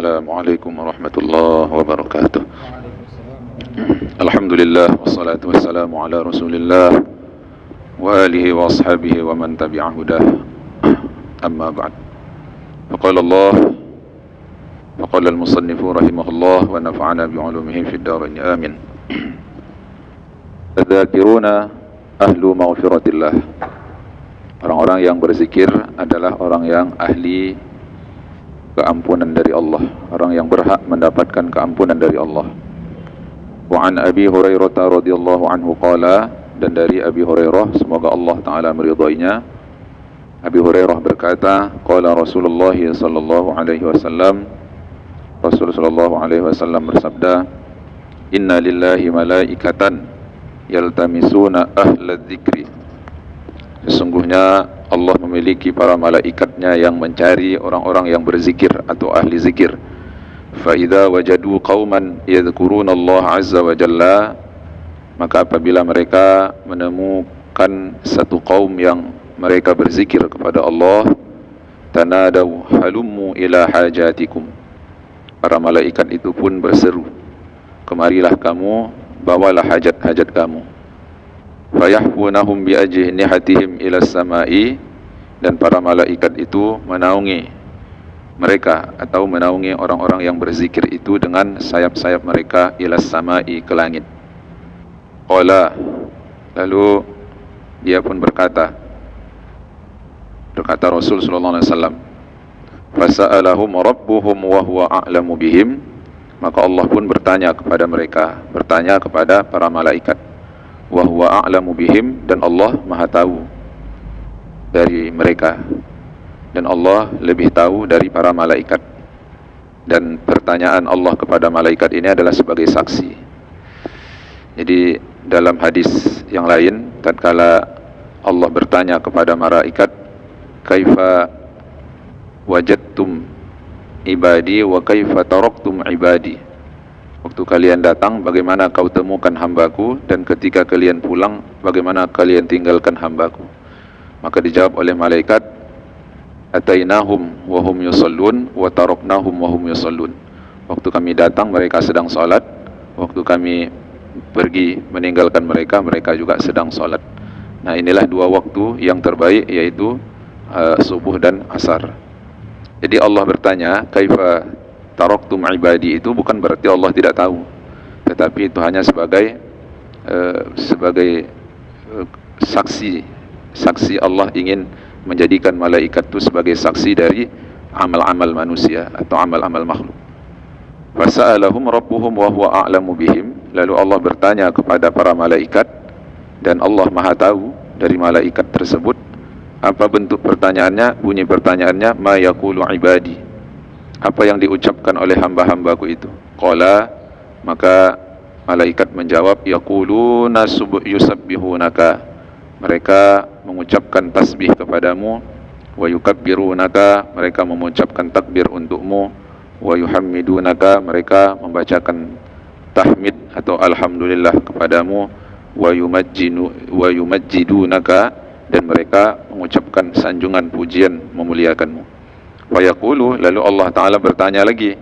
Assalamualaikum warahmatullahi wabarakatuh. Alhamdulillah wassalatu wassalamu ala Rasulillah wa alihi wa ashabihi wa man tabi'a hudah. Amma ba'd. Faqala Allah faqala al-musannifu rahimahullah wa nafa'ana bi'ulumihi fid dharain amin. Adzakiruna ahlu maghfiratillah. Orang-orang yang berzikir adalah orang yang ahli keampunan dari Allah, orang yang berhak mendapatkan keampunan dari Allah. Wa an Abi Hurairah radhiyallahu anhu qala, dan dari Abi Hurairah semoga Allah taala meridainya, Abi Hurairah berkata, qala Rasulullah sallallahu alaihi wasallam, Rasul sallallahu alaihi wasallam bersabda, inna lillahi malaikatan yaltamisuna ahla dzikri. Sesungguhnya Allah memiliki para malaikatnya yang mencari orang-orang yang berzikir atau ahli zikir. Fa idza wajadu qauman yadhkuruna Allah azza wa jalla, maka apabila mereka menemukan satu kaum yang mereka berzikir kepada Allah, tanadaw halummu ila hajatikum. Para malaikat itu pun berseru, kemarilah kamu, bawalah hajat-hajat kamu. Fayahfunahum biajnihatihim ila samai, dan para malaikat itu menaungi mereka atau menaungi orang-orang yang berzikir itu dengan sayap-sayap mereka ila samai, ke langit. Qala, lalu dia pun berkata Rasul sallallahu alaihi wasallam, fasa'alahum rabbuhum wa huwa a'lamu bihim, maka Allah pun bertanya kepada mereka, bertanya kepada para malaikat, wa huwa a'lamu bihim, dan Allah Maha tahu dari mereka, dan Allah lebih tahu dari para malaikat. Dan pertanyaan Allah kepada malaikat ini adalah sebagai saksi. Jadi dalam hadis yang lain, tatkala Allah bertanya kepada malaikat, kaifa wajadtum ibadi wa kaifa taraktum ibadi, waktu kalian datang bagaimana kau temukan hambaku, dan ketika kalian pulang bagaimana kalian tinggalkan hambaku. Maka dijawab oleh malaikat, atainahum wa hum yusallun wa taraknahum wa hum yusallun. Waktu kami datang mereka sedang salat, waktu kami pergi meninggalkan mereka, mereka juga sedang salat. Nah, inilah dua waktu yang terbaik, yaitu subuh dan asar. Jadi Allah bertanya, kaifa taraktum ibadi, itu bukan berarti Allah tidak tahu, tetapi itu hanya sebagai saksi Allah ingin menjadikan malaikat itu sebagai saksi dari amal-amal manusia atau amal-amal makhluk. Fasa'alahum rabbuhum wa huwa a'lamu bihim, lalu Allah bertanya kepada para malaikat dan Allah Maha tahu dari malaikat tersebut. Apa bentuk pertanyaannya? Bunyi pertanyaannya, ma yaqulu ibadi, apa yang diucapkan oleh hamba-hambaku itu. Qala, maka malaikat menjawab, yaquluna yusabbihunaka, mereka mengucapkan tasbih kepadamu, wa yukabbirunaka, mereka mengucapkan takbir untukmu, wa yuhammidunaka, mereka membacakan tahmid atau alhamdulillah kepadamu, wa yumajjidunaka, dan mereka mengucapkan sanjungan pujian memuliakanmu. Wa yaqulu, lalu Allah Ta'ala bertanya lagi,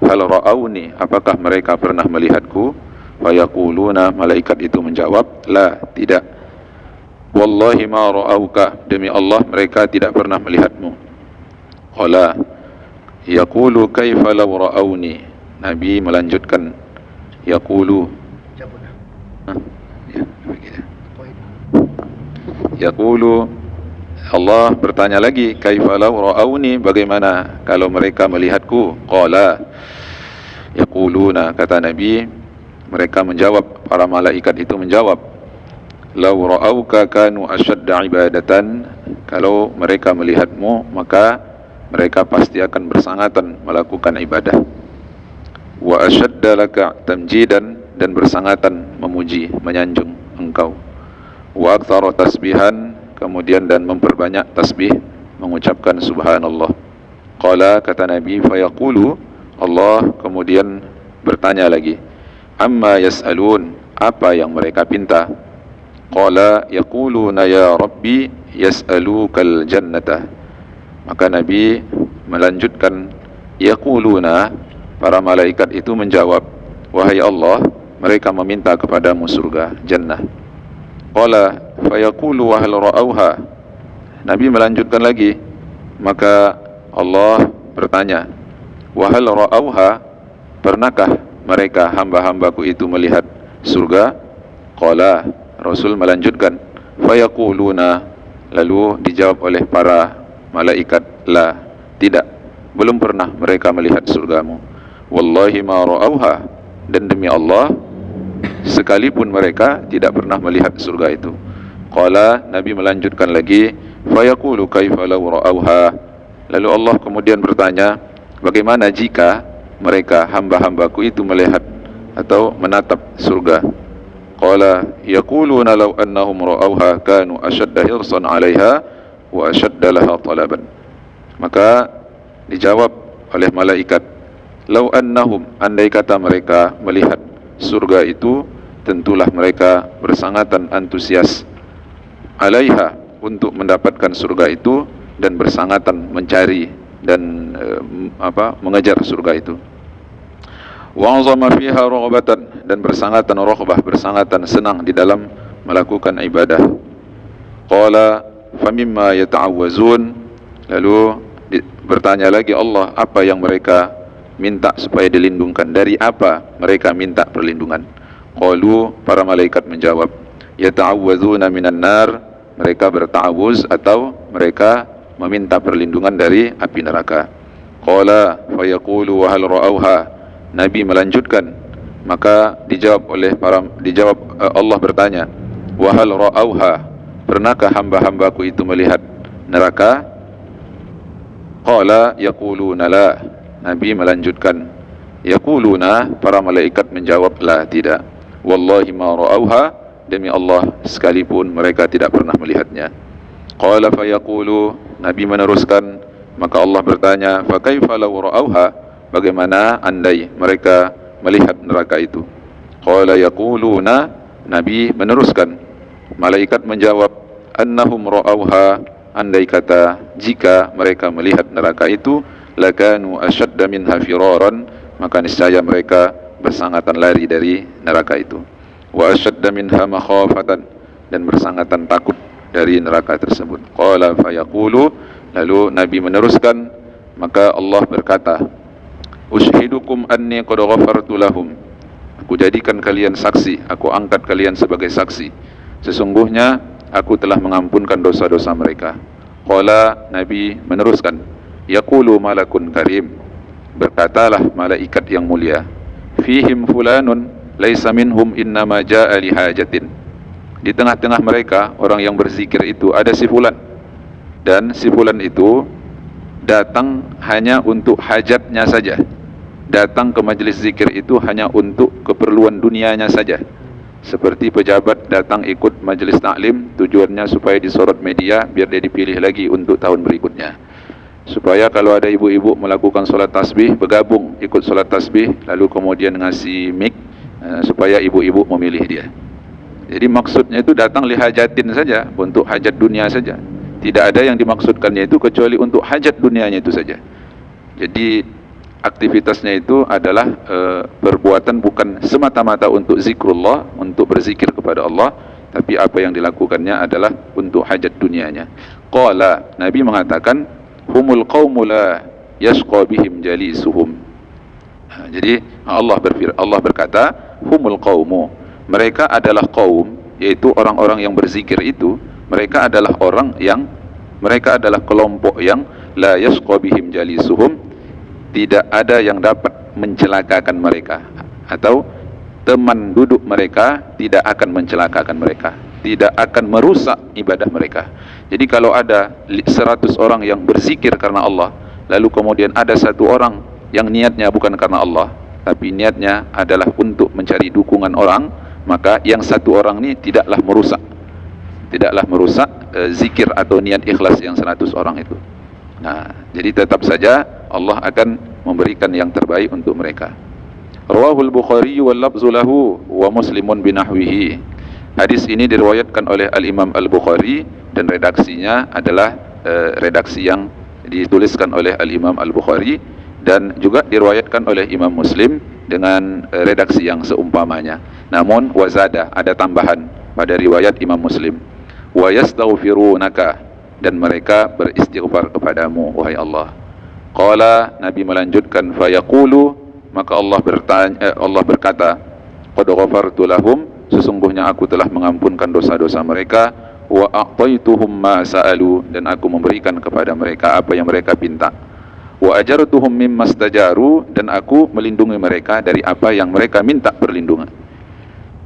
hal ra'auni, apakah mereka pernah melihatku? Wa yaquluna, malaikat itu menjawab, la, tidak. Wallahi ma ra'auka, demi Allah mereka tidak pernah melihatmu. Qala yaqulu kaifa law ra'auni, Nabi melanjutkan, yaqulu yaqulu, Allah bertanya lagi, kaifa law ra'auni, bagaimana kalau mereka melihatku? Qala yaquluna, kata Nabi, mereka menjawab, para malaikat itu menjawab, law ra'auka kanu ashadda ibadatan, kalau mereka melihatmu maka mereka pasti akan bersangatan melakukan ibadah. Wa ashadda laka tamjidan, dan bersangatan memuji, menyanjung engkau. Wa aktsara tasbihan, kemudian dan memperbanyak tasbih, mengucapkan subhanallah. Qala, kata Nabi, fayaqulu, Allah kemudian bertanya lagi, amma yas'alun, apa yang mereka pinta? Qala yaquluna ya Rabbi yas'alukal jannata, maka Nabi melanjutkan, yaquluna, Para malaikat itu menjawab, wahai Allah, mereka meminta kepadamu surga, jannah. Qala fayaqulu wa hal ra'auha. Nabi melanjutkan lagi, maka Allah bertanya, wa hal ra'auha, pernahkah mereka hamba-hambaku itu melihat surga? Qala, Rasul melanjutkan, fayaquluna, lalu dijawab oleh para malaikat, la, tidak, belum pernah mereka melihat surgamu. Wallahi ma ra'auha, dan demi Allah, sekalipun mereka tidak pernah melihat surga itu. Qala, Nabi melanjutkan lagi, fayaqulu kaifa law ra'auha. Lalu Allah kemudian bertanya, bagaimana jika mereka hamba-hambaku itu melihat atau menatap surga? Qala yaquluna law annahum ra'auha kanu ashadda hirsan 'alaiha wa ashadda laha talaban. Maka dijawab oleh malaikat, law annahum, andai kata mereka melihat surga itu, tentulah mereka bersangatan antusias 'alaiha, untuk mendapatkan surga itu, dan bersangatan mencari dan mengejar surga itu. Wa'azama fiha raghbatan, dan bersangatan raghbah, bersangatan senang di dalam melakukan ibadah. Qala famimma yata'awwazun. Lalu bertanya lagi Allah, apa yang mereka minta supaya dilindungkan, dari apa mereka minta perlindungan? Qalu, para malaikat menjawab, yata'awwazuna minan nar, mereka berta'awuz atau mereka meminta perlindungan dari api neraka. Qala fayaqulu wa hal ra'auha. Nabi melanjutkan, maka dijawab Allah bertanya, wa hal ra'auha, pernahkah hamba-hambaku itu melihat neraka? Qala yaquluna la. Nabi melanjutkan, yaquluna, para malaikat menjawab, la, tidak. Wallahi ma ra'auha, demi Allah, sekalipun mereka tidak pernah melihatnya. Qala fayaqulu, Nabi meneruskan, maka Allah bertanya, fa kaifa law ra'auha, bagaimana andai mereka melihat neraka itu? Qala yaquluna, Nabi meneruskan, malaikat menjawab, annahum ra'auha, andai kata jika mereka melihat neraka itu, lakanu ashadda minha firaran, maka niscaya mereka bersangatan lari dari neraka itu. Wa ashadda minha makhafatan, dan bersangatan takut dari neraka tersebut. Qala fayaqulu, lalu Nabi meneruskan, maka Allah berkata, ushidukum anni qad ghafartu lahum, aku jadikan kalian saksi, aku angkat kalian sebagai saksi, sesungguhnya aku telah mengampunkan dosa-dosa mereka. Qala, Nabi meneruskan, yaqulu malakun karim, berkatalah malaikat yang mulia, fihim fulanun laisa minhum innama jaa li hajatin, di tengah-tengah mereka orang yang berzikir itu ada si fulan, dan si fulan itu datang hanya untuk hajatnya saja, datang ke majelis zikir itu hanya untuk keperluan dunianya saja. Seperti pejabat datang ikut majelis taklim, tujuannya supaya disorot media biar dia dipilih lagi untuk tahun berikutnya, supaya kalau ada ibu-ibu melakukan solat tasbih, bergabung ikut solat tasbih, lalu kemudian ngasih mic supaya ibu-ibu memilih dia. Jadi maksudnya itu datang lihajatin saja, untuk hajat dunia saja. Tidak ada yang dimaksudkannya itu kecuali untuk hajat dunianya itu saja. Jadi aktivitasnya itu adalah perbuatan bukan semata-mata untuk zikrullah, untuk berzikir kepada Allah, tapi apa yang dilakukannya adalah untuk hajat dunianya. Qala, Nabi mengatakan, humul qaumu la yashqa bihim jalisuhum. Jadi Allah berkata, humul qaumu, mereka adalah kaum, yaitu orang-orang yang berzikir itu, mereka adalah kelompok yang la yashqa bihim jalisuhum, tidak ada yang dapat mencelakakan mereka, atau teman duduk mereka tidak akan mencelakakan mereka, tidak akan merusak ibadah mereka. Jadi kalau ada 100 orang yang berzikir karena Allah, lalu kemudian ada satu orang yang niatnya bukan karena Allah, tapi niatnya adalah untuk mencari dukungan orang, maka yang satu orang ini tidaklah merusak zikir atau niat ikhlas yang 100 orang itu. Nah, jadi tetap saja Allah akan memberikan yang terbaik untuk mereka. Rawahul Bukhari wal lafzu lahu wa Muslimun binahwihi. Hadis ini diriwayatkan oleh Al-Imam Al-Bukhari dan redaksinya adalah redaksi yang dituliskan oleh Al-Imam Al-Bukhari, dan juga diriwayatkan oleh Imam Muslim dengan redaksi yang seumpamanya. Namun wazada, ada tambahan pada riwayat Imam Muslim, wa yastaghfirunaka, dan mereka beristighfar kepadamu wahai Allah. Qala, Nabi melanjutkan, fayaqulu, maka Allah berkata, qad ghafartu lahum, sesungguhnya aku telah mengampunkan dosa-dosa mereka, wa a'taituhum ma sa'alu, dan aku memberikan kepada mereka apa yang mereka pinta, wa ajartuhum mimma stajaru, dan aku melindungi mereka dari apa yang mereka minta perlindungan.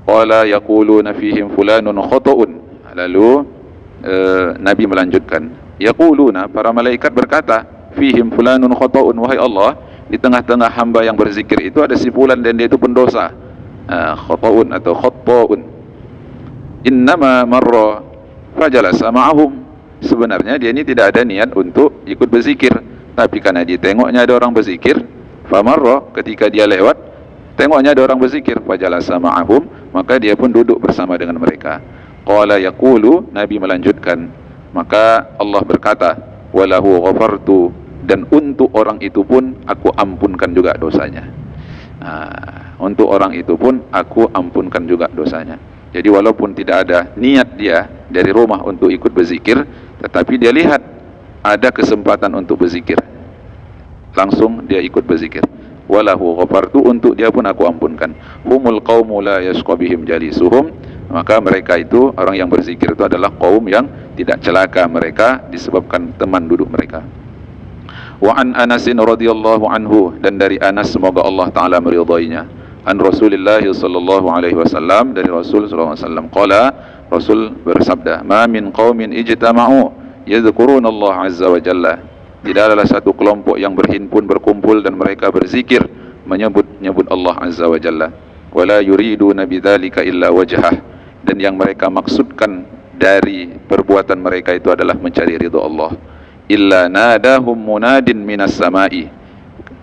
Qala yaquluna fihim fulanun khata'un, lalu Nabi melanjutkan, yaquluna, para malaikat berkata, fihim fulanun khata'un, wahai Allah, di tengah-tengah hamba yang berzikir itu ada si fulan dan dia itu pendosa. Khata'un atau khatta'un. Innama marra fajalasa ma'ahum, sebenarnya dia ini tidak ada niat untuk ikut berzikir, tapi karena dia tengoknya ada orang berzikir, famarra, ketika dia lewat tengoknya ada orang berzikir, fajalasa ma'ahum, maka dia pun duduk bersama dengan mereka. Qala yaqulu, Nabi melanjutkan, maka Allah berkata, walahu ghafartu, dan untuk orang itu pun aku ampunkan juga dosanya. Untuk orang itu pun aku ampunkan juga dosanya. Jadi walaupun tidak ada niat dia dari rumah untuk ikut berzikir, tetapi dia lihat ada kesempatan untuk berzikir, langsung dia ikut berzikir. Walahu ghafartu, untuk dia pun aku ampunkan. Humul qaumu la yashqa bihim jalisuhum, maka mereka itu, orang yang berzikir itu adalah kaum yang tidak celaka mereka disebabkan teman duduk mereka. Wa an Anasin radhiyallahu anhu, dan dari Anas, semoga Allah Ta'ala meridainya, an Rasulullah sallallahu alaihi wasallam, dari Rasul sallallahu alaihi wasallam, qala, Rasul bersabda, ma min qaumin ijtama'u yadhkuruna Allah azza wa jalla, tidak adalah satu kelompok yang berhimpun, berkumpul, dan mereka berzikir, menyebut Allah azza wa jalla, wala yuriduna bidzalika illa wajhah, dan yang mereka maksudkan dari perbuatan mereka itu adalah mencari ridha Allah, illa nadahum munadin minas samai,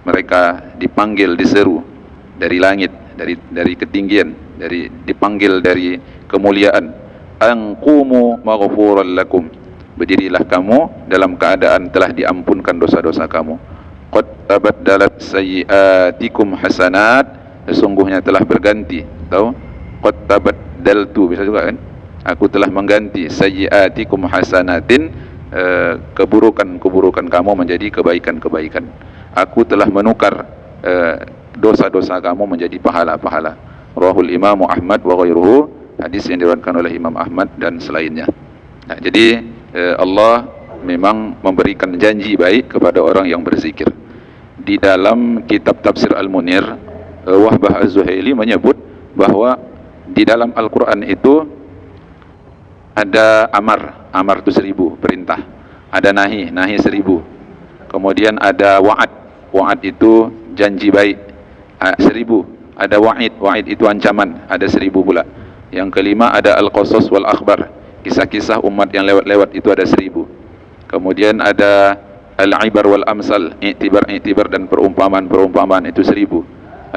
mereka dipanggil, diseru dari langit, dari ketinggian, dipanggil dari kemuliaan, anqumu maghfuran lakum, berdirilah kamu dalam keadaan telah diampunkan dosa-dosa kamu. Qad tabaddalat sayyiatikum hasanat, sesungguhnya telah berganti, tahu? Qad tabaddaltu, bisa juga kan? Aku telah mengganti sayyiatikum hasanatin, keburukan-keburukan kamu menjadi kebaikan-kebaikan. Aku telah menukar dosa-dosa kamu menjadi pahala-pahala. Rahul Imam Ahmad wa ghairuhu, hadis yang diriwayatkan oleh Imam Ahmad dan selainnya. Nah, jadi Allah memang memberikan janji baik kepada orang yang berzikir. Di dalam kitab Tafsir Al-Munir, Wahbah Az-Zuhaili menyebut bahwa di dalam Al-Quran itu ada amar itu 1000 perintah, ada nahi 1000, kemudian ada wa'ad itu janji baik 1000, ada wa'id itu ancaman, ada 1000 pula. Yang kelima ada al-qasas wal akhbar, kisah-kisah umat yang lewat-lewat itu ada 1000. Kemudian ada al-ibar wal amsal, iktibar dan perumpamaan itu 1000.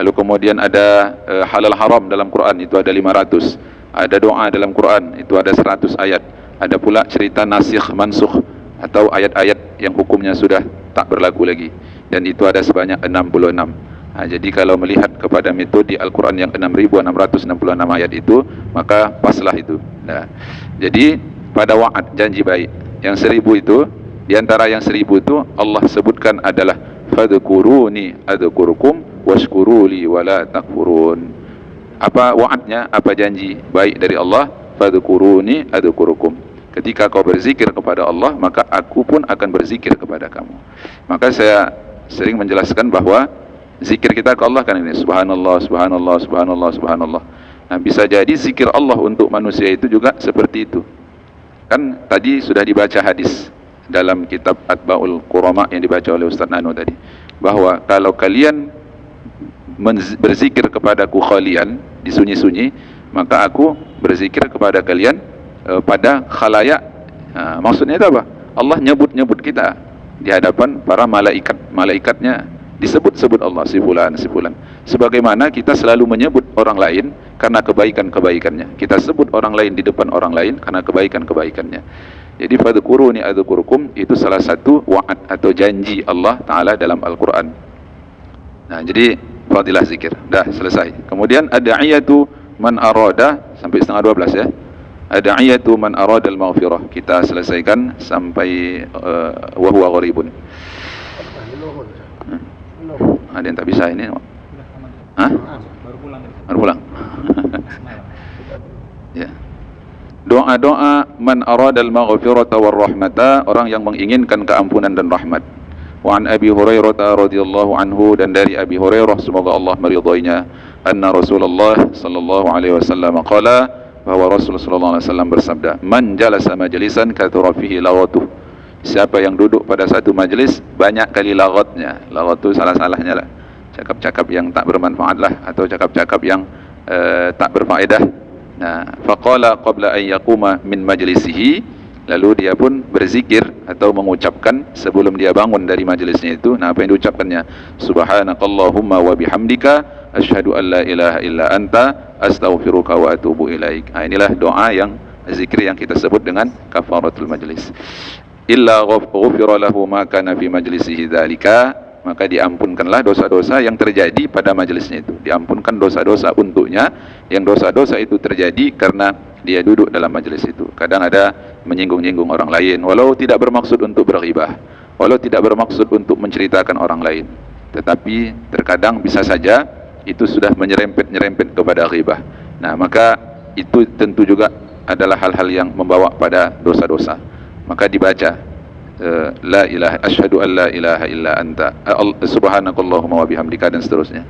Lalu kemudian ada halal haram dalam Quran, itu ada 500. Ada doa dalam Quran, itu ada 100 ayat. Ada pula cerita nasikh mansukh, atau ayat-ayat yang hukumnya sudah tak berlaku lagi, dan itu ada sebanyak 66. Jadi kalau melihat kepada metode Al-Quran yang 6666 ayat itu, maka paslah itu. Jadi pada wa'ad, janji baik, yang 1000 itu, diantara yang 1000 itu Allah sebutkan adalah fadhkuruni adzkurukum washkuruli wala takfurun. Apa wa'adnya, apa janji baik dari Allah? Fadhkuruni adzkurukum, ketika kau berzikir kepada Allah, maka aku pun akan berzikir kepada kamu. Maka saya sering menjelaskan bahwa zikir kita ke Allah kan ini, subhanallah, subhanallah, subhanallah, subhanallah. Nah, bisa jadi zikir Allah untuk manusia itu juga seperti itu. Kan tadi sudah dibaca hadis dalam kitab Atba'ul Qurama yang dibaca oleh Ustaz Nano tadi, bahwa kalau kalian berzikir kepadaku khalian, di sunyi-sunyi, maka aku berzikir kepada kalian pada khalayak. Maksudnya itu apa? Allah nyebut-nyebut kita di hadapan para malaikatnya, disebut-sebut Allah, si fulan, si fulan. Sebagaimana kita selalu menyebut orang lain karena kebaikan-kebaikannya, kita sebut orang lain di depan orang lain karena kebaikan-kebaikannya. Jadi fadhkuruni adzkurukum itu salah satu wa'ad atau janji Allah Ta'ala dalam Al-Quran. Nah, jadi fadilah zikir. Dah selesai. Kemudian ad'iyatu man arada sampai setengah 12 ya. Ad'iyatu man arada al-maghfirah. Kita selesaikan sampai wa huwa gharibun. Ada yang tak bisa ini? Hah? Baru pulang. Ya. Doa-doa man arada al-maghfirata war rahmata, orang yang menginginkan keampunan dan rahmat. Wa an Abi Hurairah radhiyallahu anhu, dan dari Abi Hurairah semoga Allah meridainya, anna Rasulullah sallallahu alaihi wasallam qala, bahwa Rasul sallallahu alaihi wasallam bersabda, man jalasa majlisan kathura fihi laghatuh, siapa yang duduk pada satu majlis banyak kali laghatnya. Laghat itu salah-salahnya lah, cakap-cakap yang tak bermanfaat lah, atau cakap-cakap yang tak berfaedah. Nah, faqala qabla an yaquma min majlisihi, lalu dia pun berzikir atau mengucapkan sebelum dia bangun dari majlisnya itu. Nah, apa yang diucapkannya? Subhanakallahumma wa bihamdika asyhadu an la ilaha illa anta astaghfiruka wa atubu ilaik. Nah, inilah doa yang zikir yang kita sebut dengan kafaratul majlis. Illa ghufira lahu ma kana fi majlisihi dzalika, maka diampunkanlah dosa-dosa yang terjadi pada majelisnya itu. Diampunkan dosa-dosa untuknya, yang dosa-dosa itu terjadi karena dia duduk dalam majelis itu. Kadang ada menyinggung-nyinggung orang lain, walau tidak bermaksud untuk berghibah, walau tidak bermaksud untuk menceritakan orang lain, tetapi terkadang bisa saja itu sudah menyerempet kepada ghibah. Nah, maka itu tentu juga adalah hal-hal yang membawa pada dosa-dosa. Maka dibaca la ilaha asyhadu an la ilaha illa anta subhanakallahumma wa bihamdika, dan seterusnya.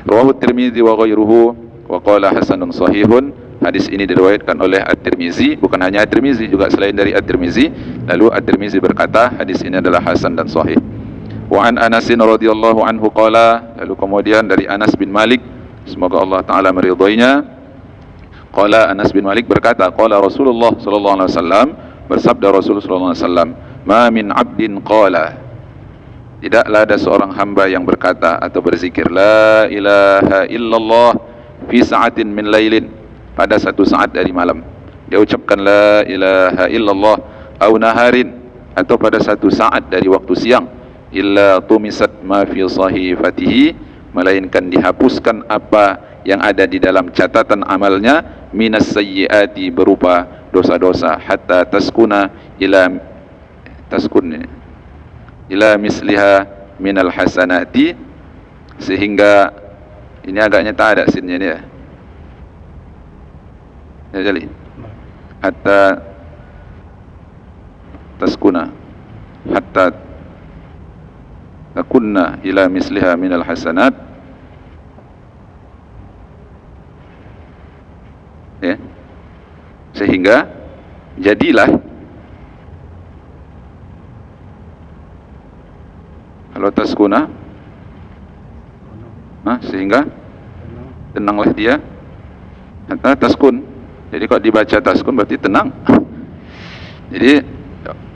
Rawahu Tirmizi wa ghairuhu wa qala hasanun sahihun. Hadis ini diriwayatkan oleh At-Tirmizi, bukan hanya At-Tirmizi, juga selain dari At-Tirmizi. Lalu At-Tirmizi berkata hadis ini adalah hasan dan sahih. Wa an Anas radhiyallahu anhu qala, lalu kemudian dari Anas bin Malik semoga Allah taala meridainya, qala Anas bin Malik berkata, qala Rasulullah sallallahu alaihi wasallam, bersabda Rasulullah sallallahu alaihi wasallam, ma min abdin qala, tidaklah ada seorang hamba yang berkata atau berzikir la ilaha illallah fi sa'atin min lailin, pada satu saat dari malam. Dia ucapkan la ilaha illallah, au naharin, atau pada satu saat dari waktu siang, illa tumisat ma fi sahifatihi, melainkan dihapuskan apa yang ada di dalam catatan amalnya, minas sayyiati, berupa dosa-dosa, hatta taskuna ila misliha minal hasanati, sehingga ini agaknya tak ada sinnya ni ya. Ya, jadi hatta taskuna hatta takunna ila misliha minal hasanat, ya, sehingga jadilah, kalau taskuna sehingga tenanglah dia, hatta taskun. Jadi kalau dibaca taskun berarti tenang. Jadi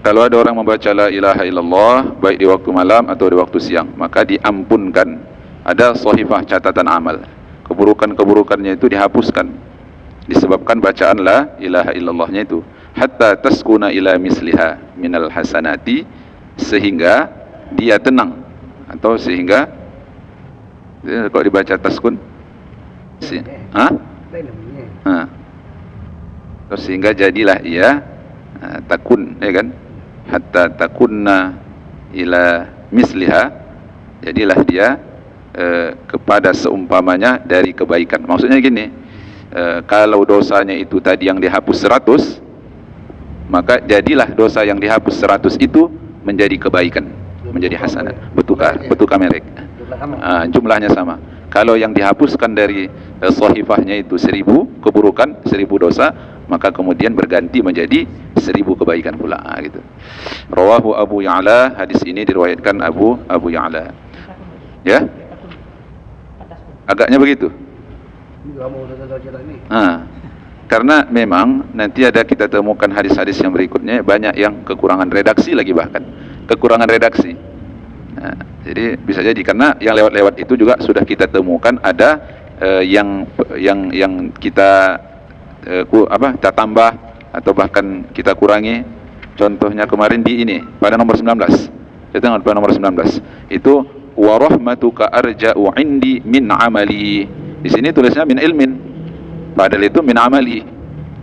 kalau ada orang membaca la ilaha illallah baik di waktu malam atau di waktu siang, maka diampunkan, ada sahifah catatan amal, keburukan-keburukannya itu dihapuskan disebabkan bacaan la ilaha illallahnya itu. Hatta taskuna ila misliha minal hasanati, sehingga dia tenang, atau sehingga kalau dibaca taskun terus sehingga jadilah ia takun, ya kan, hatta takunna ila misliha, jadilah dia kepada seumpamanya dari kebaikan. Maksudnya gini, kalau dosanya itu tadi yang dihapus 100, maka jadilah dosa yang dihapus 100 itu menjadi kebaikan, menjadi hasanah, bertukar merek, jumlahnya sama. Kalau yang dihapuskan dari sahifahnya itu 1000 keburukan, 1000 dosa, maka kemudian berganti menjadi 1000 kebaikan pula, gitu. Rawahu Abu Ya'la, hadis ini diriwayatkan Abu Ya'la. Ya, agaknya begitu. Karena memang nanti ada kita temukan hadis-hadis yang berikutnya banyak yang kekurangan redaksi lagi, bahkan kekurangan redaksi. Jadi bisa jadi karena yang lewat-lewat itu juga sudah kita temukan ada yang kita kita tambah atau bahkan kita kurangi. Contohnya kemarin di ini pada nomor 19, kita tengok pada nomor 19 itu wa rahmatuka arja'u indi min amali. Di sini tulisnya min ilmin, padahal itu min amali.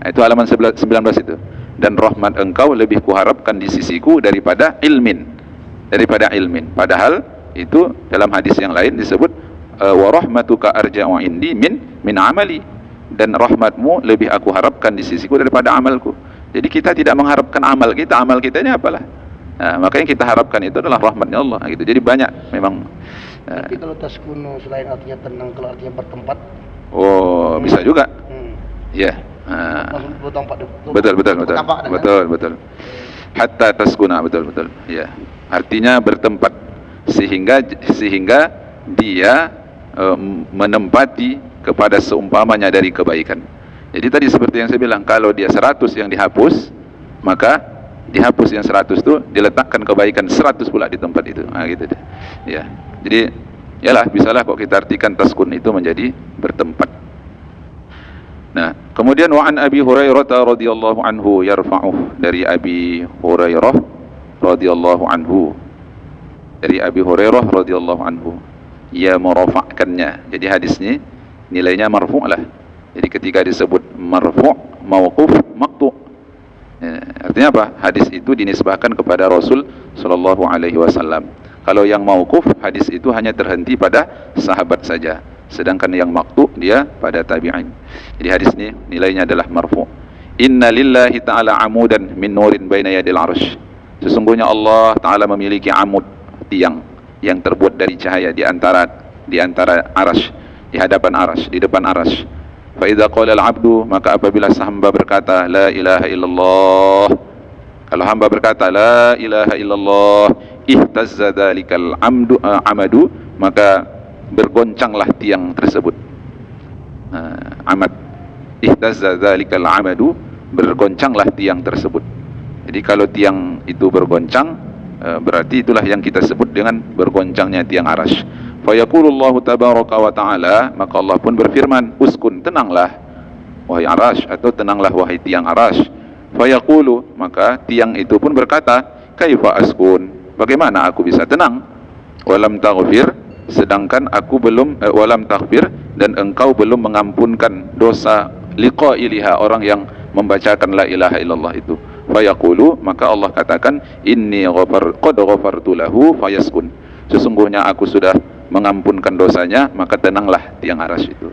Itu halaman 19 itu. Dan rahmat engkau lebih kuharapkan di sisiku daripada ilmin, padahal itu dalam hadis yang lain disebut wa rahmatuka arja'u indi min amali, dan rahmatmu lebih aku harapkan di sisiku daripada amalku. Jadi kita tidak mengharapkan amal kita ini apalah. Nah, makanya kita harapkan itu adalah rahmatnya Allah gitu. Jadi banyak memang. Tapi kalau taskunu selain artinya tenang, kalau artinya bertempat, oh bisa juga. Ya. Betul. Hatta taskuna, betul. Ya. Artinya bertempat sehingga dia menempati kepada seumpamanya dari kebaikan. Jadi tadi seperti yang saya bilang, kalau dia 100 yang dihapus, maka dihapus yang 100 itu diletakkan kebaikan 100 pula di tempat itu. Nah, gitu deh. Ya. Jadi yalah, bisalah kok kita artikan taskun itu menjadi bertempat. Nah, kemudian wa an Abi Hurairah radhiyallahu anhu yarfa'uh, dari Abi Hurairah radhiyallahu anhu, ia merafa'kannya. Jadi hadisnya nilainya marfu' lah. Jadi ketika disebut marfu', mauquf, maqtu'. Artinya apa? Hadis itu dinisbahkan kepada Rasul sallallahu alaihi wasallam. Kalau yang mauquf, hadis itu hanya terhenti pada sahabat saja. Sedangkan yang maqtu' dia pada tabi'in. Jadi hadis ini nilainya adalah marfu'. Inna lillahi ta'ala amudan min nurin baina yadil arsh. Sesungguhnya Allah Ta'ala memiliki amud, tiang yang terbuat dari cahaya di antara arasy, di hadapan arasy, di depan arasy. Fa idza qala al-'abdu, maka apabila hamba berkata la ilaha illallah, kalau hamba berkata la ilaha illallah, ihtazza dzalikal amadu, maka bergoncanglah tiang tersebut. Amad, ihtazza dzalikal amadu, bergoncanglah tiang tersebut. Jadi kalau tiang itu bergoncang, berarti itulah yang kita sebut dengan bergoncangnya tiang arasy. Fa yaqulullahu tabaraka wa ta'ala, maka Allah pun berfirman, uskun, tenanglah wahai arasy, atau tenanglah wahai tiang arasy. Fa yaqulu, maka tiang itu pun berkata, kaifa askun, bagaimana aku bisa tenang? Walam taghfir, sedangkan aku belum walam taghfir, dan engkau belum mengampunkan dosa liqailiha, orang yang membacakan la ilaha illallah itu. Fa yaqulu, maka Allah katakan, inni qad ghafartu lahu fayaskun, sesungguhnya aku sudah mengampunkan dosanya, maka tenanglah tiang arasy itu.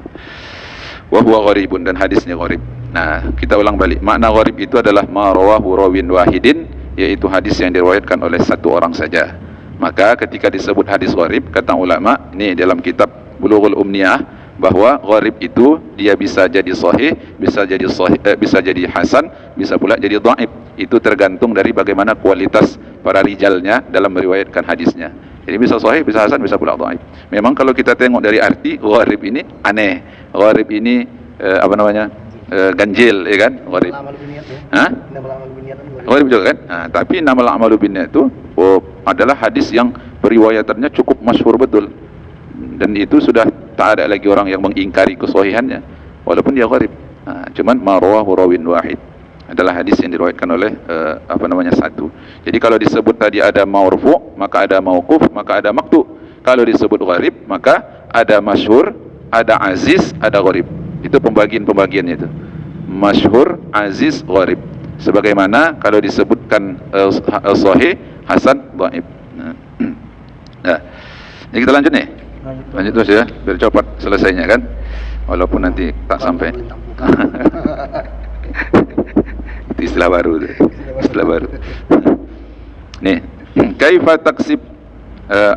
Wa huwa gharibun, dan hadisnya gharib. Nah, kita ulang balik. Makna gharib itu adalah ma rawahu rawin wahidin, yaitu hadis yang diriwayatkan oleh satu orang saja. Maka ketika disebut hadis gharib, kata ulama ini dalam kitab Bulughul Umniyah, bahwa gharib itu dia bisa jadi sahih, bisa jadi hasan, bisa pula jadi dhaif. Itu tergantung dari bagaimana kualitas para rijalnya dalam meriwayatkan hadisnya. Jadi bisa sahih, bisa hasan, bisa pula dhaif. Memang kalau kita tengok dari arti, gharib ini aneh, gharib ini ganjil, ya kan? Gharib. Gharib juga kan? Nah, tapi namal a'malu binniyat itu adalah hadis yang periwayatannya cukup masyhur betul. Dan itu sudah tak ada lagi orang yang mengingkari kesahihannya, walaupun dia gharib. Nah, cuman marwahu rawin wahid adalah hadis yang diriwayatkan oleh satu. Jadi kalau disebut tadi ada marfu', maka ada mauquf, maka ada maqtu'. Kalau disebut gharib, maka ada masyhur, ada aziz, ada gharib. Itu pembagiannya itu. Masyhur, aziz, gharib. Sebagaimana kalau disebutkan sahih, hasan, dhaif. Nah, jadi kita lanjut nih. Lanjut terus ya, biar cepat selesainya kan. Walaupun nanti tak sampai. Itu istilah baru. Nih, kaifa taksib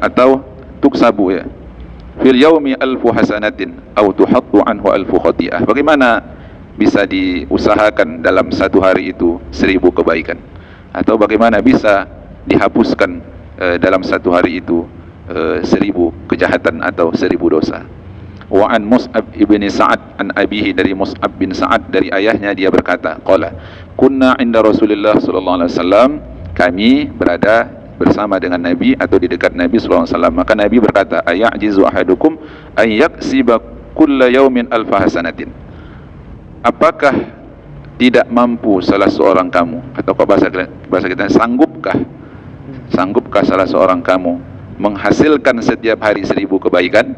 atau tuksabu ya. Fil yaumi alfu hasanatin atau tuhattu anhu alfu khati'ah. Bagaimana bisa diusahakan dalam satu hari itu 1000 kebaikan, atau bagaimana bisa dihapuskan dalam satu hari itu 1000 kejahatan atau 1000 dosa. Wa an Mus'ab ibn Sa'ad an abihi, dari Mus'ab bin Sa'ad dari ayahnya, dia berkata, qala kunna inda Rasulillah sallallahu alaihi wasallam, kami berada bersama dengan Nabi atau di dekat Nabi sallallahu alaihi wasallam. Maka Nabi berkata, ayajizu ahadukum an yaksiba kulla yaumin alfa hasanatin, apakah tidak mampu salah seorang kamu, atau bahasa kita sanggupkah salah seorang kamu menghasilkan setiap hari 1000 kebaikan.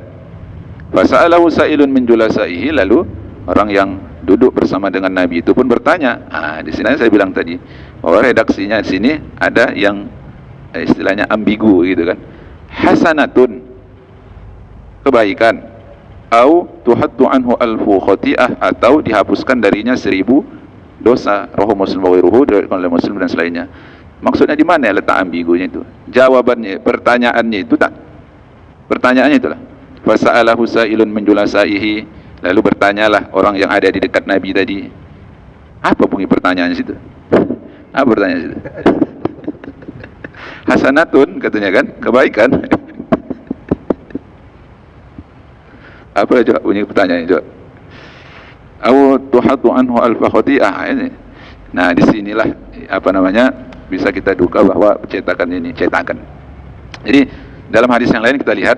Fasa'alahu sa'ilun min julasaihi, lalu orang yang duduk bersama dengan Nabi itu pun bertanya. Di sini saya bilang tadi bahwa redaksinya di sini ada yang istilahnya ambigu gitu kan. Hasanatun, kebaikan, au tuhattu anhu alfu khati'ah, atau dihapuskan darinya 1000 dosa. Rawahu Muslim wa ghairuhu, oleh Muslim dan selainnya. Maksudnya di mana letak ambigunya itu? Jawabannya, pertanyaannya itu tak. Pertanyaannya itulah. Fasa'alahu sa'ilun min julasaihi, lalu bertanyalah orang yang ada di dekat Nabi tadi. Apa bunyi pertanyaan situ? Apa pertanyaan situ? Hasanatun katanya kan, kebaikan. Apa coba bunyi pertanyaannya coba? Au tuhatu anhu alfa khati'ah ini. Nah, disinilah apa namanya, bisa kita duga bahwa cetakan ini cetakan. Jadi dalam hadis yang lain kita lihat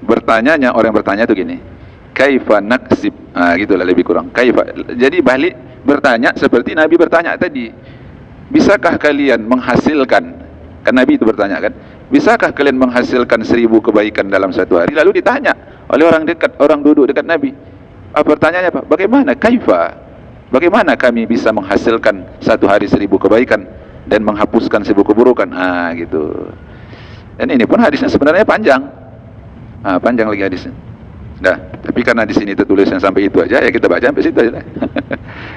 bertanyanya, orang yang bertanya itu gini, kaifa naksib, gitulah lebih kurang, kaifa. Jadi balik bertanya seperti Nabi bertanya tadi, bisakah kalian menghasilkan, kan Nabi itu bertanya kan, bisakah kalian menghasilkan 1000 kebaikan dalam satu hari? Lalu ditanya oleh orang dekat, orang duduk dekat Nabi. Pertanyaannya apa? Bagaimana? Kaifa? Bagaimana kami bisa menghasilkan satu hari 1000 kebaikan dan menghapuskan 1000 keburukan? Gitu. Dan ini pun hadisnya sebenarnya panjang. Panjang lagi hadisnya. Dah, tapi karena di sini tertulisnya sampai itu aja, ya kita baca sampai situ aja.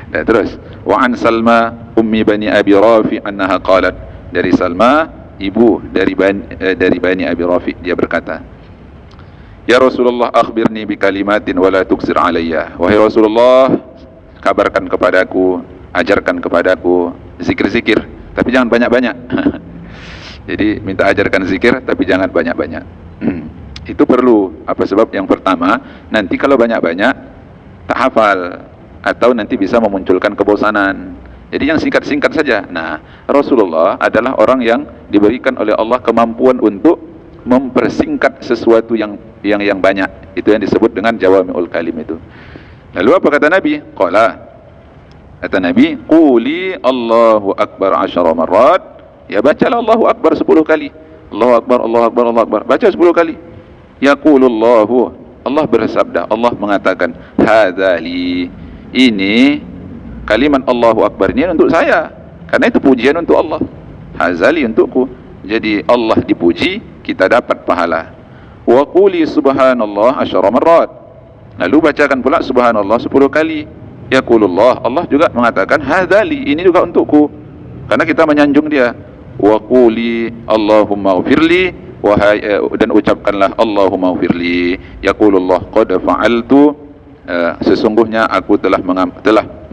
Dah, terus. Wa an Salma ummi bani Abi Rafi annaha qalat, dari Salma ibu dari bani Abi Rafi, dia berkata, ya Rasulullah, akhbirni bi kalimatin wa la tuksir alayya. Wahai Rasulullah, kabarkan kepadaku, ajarkan kepadaku zikir-zikir, tapi jangan banyak-banyak. Jadi minta ajarkan zikir tapi jangan banyak-banyak. Itu perlu. Apa sebab? Yang pertama, nanti kalau banyak-banyak tak hafal, atau nanti bisa memunculkan kebosanan. Jadi yang singkat-singkat saja. Nah, Rasulullah adalah orang yang diberikan oleh Allah kemampuan untuk mempersingkat sesuatu yang banyak. Itu yang disebut dengan jawami'ul kalim itu. Lalu apa kata Nabi? Qala, kata Nabi, quli Allahu Akbar 10 marrat. Ya, bacalah Allahu Akbar 10 kali. Allahu Akbar, Allahu Akbar, Allahu Akbar. Baca 10 kali. Yaqulullahu, Allah bersabda, Allah mengatakan, hadzali, ini kalimat Allahu Akbar ini untuk saya, karena itu pujian untuk Allah. Hadzali, untukku. Jadi Allah dipuji, kita dapat pahala. Wa quli subhanallah 10 marrat. Lalu bacakan pula subhanallah 10 kali. Yaqulullah, Allah juga mengatakan, hadzali, ini juga untukku, karena kita menyanjung dia. Wa quli Allahumma ghfirli, dan ucapkanlah Allahumma ghfirli. Yaqulullah qad fa'altu, sesungguhnya aku telah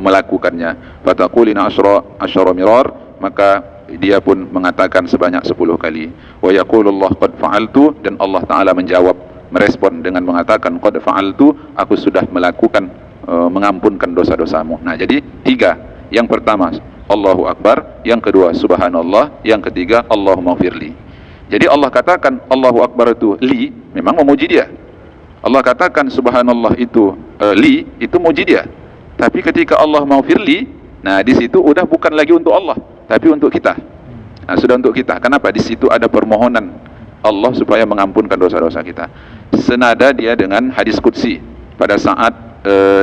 melakukannya. Fataqulina asyara mirar, maka dia pun mengatakan sebanyak 10 kali. Wa yaqulullah qad fa'altu, dan Allah Ta'ala menjawab, merespon dengan mengatakan qad fa'altu, aku sudah melakukan, mengampunkan dosa-dosamu. Nah, jadi 3. Yang pertama Allahu Akbar, yang kedua subhanallah, yang ketiga Allahumma ghfirli. Jadi Allah katakan Allahu Akbar itu li, memang memuji dia. Allah katakan subhanallah itu li, itu muji dia. Tapi ketika Allah maghfirli, nah di situ udah bukan lagi untuk Allah, tapi untuk kita. Nah, sudah untuk kita. Kenapa? Di situ ada permohonan Allah supaya mengampunkan dosa-dosa kita. Senada dia dengan hadis qudsi pada saat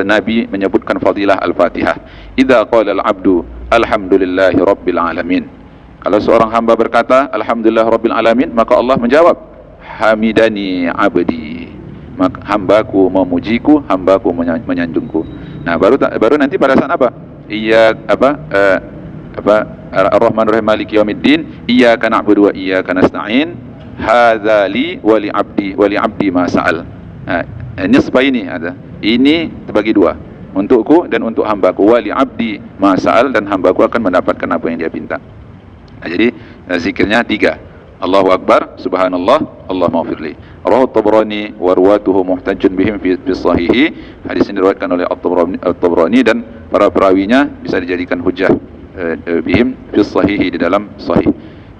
Nabi menyebutkan fadilah Al-Fatihah. Idza qala al-'abdu alhamdulillahi rabbil alamin. Kalau seorang hamba berkata alhamdulillah rabbil alamin, maka Allah menjawab hamidani abdi, maka hambaku memujiku, hambaku menyanjungku. Nah, baru nanti pada saat apa? Ar-Rahmanur Rahim Maliki Yaumiddin, iyyaka na'budu wa iyyaka nasta'in, hadza li wa li abdi ma sa'al. Nah, nisfaini ada. Ini terbagi dua, untukku dan untuk hambaku. Wa li abdi ma sa'al, dan hambaku akan mendapatkan apa yang dia minta. Nah, jadi zikirnya 3. Allahu Akbar, subhanallah, Allahumma ghfirli. Rawahu At-Tabrani wa ruwatuhu muhtajjun bihim fi sahihi. Hadis ini diriwayatkan oleh At-Tabrani dan para perawinya bisa dijadikan hujjah bihim fi sahihi, di dalam sahih,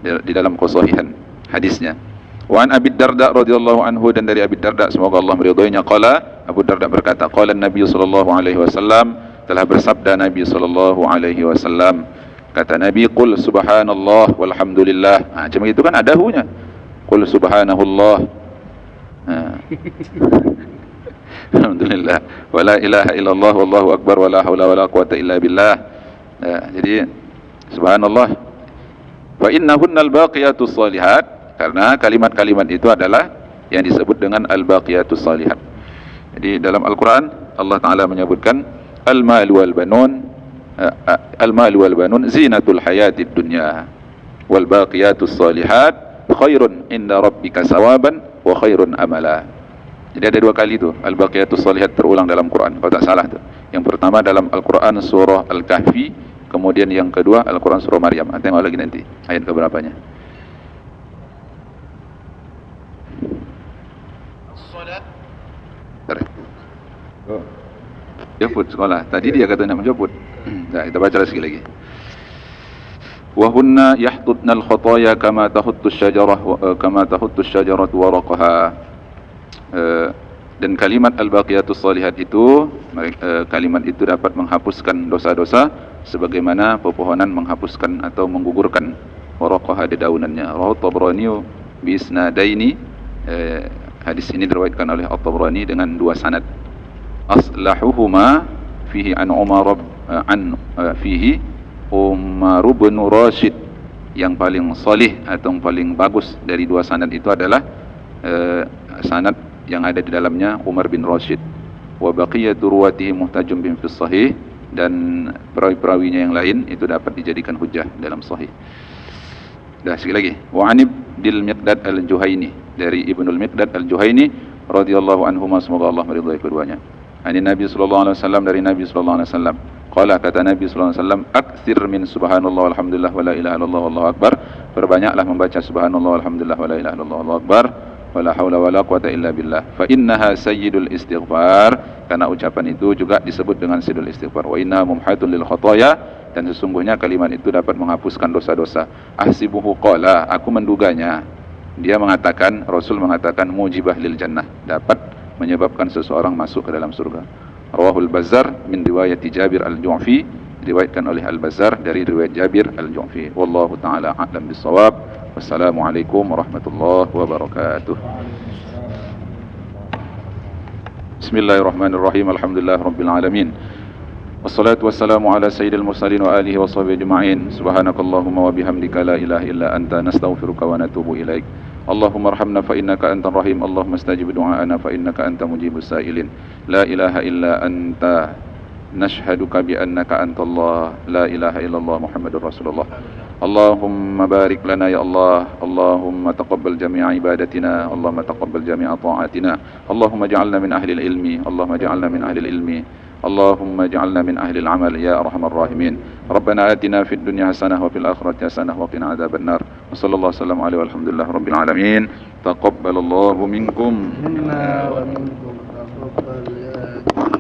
di dalam kesahihan hadisnya. Wa an Abi Darda radhiyallahu anhu, dan dari Abi Darda semoga Allah meridhoinya, qala, Abu Darda berkata, qala Nabi sallallahu alaihi wasallam, telah bersabda Nabi sallallahu alaihi wasallam, kata Nabi, qul subhanallah walhamdulillah. Macam itu kan ada hunya. qul subhanallah. Alhamdulillah, wa la ilaha illallah wallahu akbar wa la haula wa la quwata illa billah. Jadi subhanallah, wa innahunnal baqiyatus shalihat, karena kalimat-kalimat itu adalah yang disebut dengan al-baqiyatus shalihat. Jadi dalam Al-Quran Allah Ta'ala menyebutkan al-mal wal banun, al-mal wal banun zinatul hayatid dunya wal baqiyatus shalihat khairun inda rabbika sawaban wa khairun amala. Jadi ada dua kali itu al-baqiyatus shalihat terulang dalam Quran, kalau tak salah tu. Yang pertama dalam Al-Quran surah Al-Kahfi, kemudian yang kedua Al-Quran surah Maryam. Tengok lagi nanti ayat keberapanya. Salat. Oh. Jemput sekolah. Tadi dia kata nak menjemput. Nah, kita baca sekali lagi. Wa hunna yahtutna al-khataya kama tahuttu asy-syajaratu waraqaha. Dan kalimat al-baqiyatus shalihat itu, kalimat itu dapat menghapuskan dosa-dosa sebagaimana pepohonan menghapuskan atau menggugurkan waraqaha daunannya. Rawahu Tabrani bi isnadaini. Hadis ini diriwayatkan oleh At-Tabrani dengan dua sanad. Aslahuhuma fihi an Umar fihi Umar bin Rashid. Yang paling salih atau yang paling bagus dari dua sanad itu adalah sanad yang ada di dalamnya Umar bin Rashid. Wa baqiyatu ruwatihi muhtajum bin fis sahih, dan perawi-perawinya yang lain itu dapat dijadikan hujjah dalam sahih. Dah sekali lagi. Wa anib dil Miqdad al-Juhaini, dari Ibnul Miqdad al-Juhaini radhiyallahu anhuma, semoga Allah meridhai keduanya. Ani Nabi sallallahu alaihi wasallam, dari Nabi sallallahu alaihi wasallam. Qala, kata Nabi sallallahu alaihi wasallam, aktsir min subhanallah walhamdulillah wa la ilaha illallah wallahu akbar. Perbanyaklah membaca subhanallah walhamdulillah wa la ilaha illallah wallahu akbar. Wala haula wala quwata illa billah. Fa innaha sayyidul istighfar, karena ucapan itu juga disebut dengan sayyidul istighfar. Wa inna mumhatun lil khataya, dan sesungguhnya kalimat itu dapat menghapuskan dosa-dosa. Ahsibuhu qala, aku menduganya, dia mengatakan, Rasul mengatakan, mujibah lil jannah, dapat menyebabkan seseorang masuk ke dalam surga. Rawahul Bazzar min riwayat Jabir al-Ju'fi, diriwayatkan oleh Al-Bazzar dari riwayat Jabir al-Ju'fi. Wallahu ta'ala a'lam bis-shawab. Wassalamualaikum warahmatullahi wabarakatuh. Bismillahirrahmanirrahim. Alhamdulillah rabbil alamin. Wassalatu wassalamu ala sayyidil mursalin wa alihi wa sahbihi ajma'in. Subhanakallahumma wa bihamdika la ilaha illa anta, nastaghfiruka wa natubu ilaik. Allahumma arhamna fa innaka antar rahim. Allahumma istajib du'aana fa innaka anta mujibus sa'ilin. La ilaha illa anta nashhaduka bi annaka antallah, la ilaha illallah Muhammadur Rasulullah. Allahumma barik lana ya Allah. Allahumma taqabbal jami'a ibadatina. Allahumma taqabbal jami'a ta'atina. Allahumma ja'alna min ahli ilmi. Allahumma ja'alna min ahli ilmi. Allahumma ja'alna min ahli al-amal ya arhamar rahimin. Rabbana atina fid dunya hasanah wa fil akhirati hasanah wa qina adzabannar. Wa sallallahu wasallam alaihi walhamdulillah rabbil alamin. Taqabbalallahu minkum. Minna wa minkum. Taqabbal ya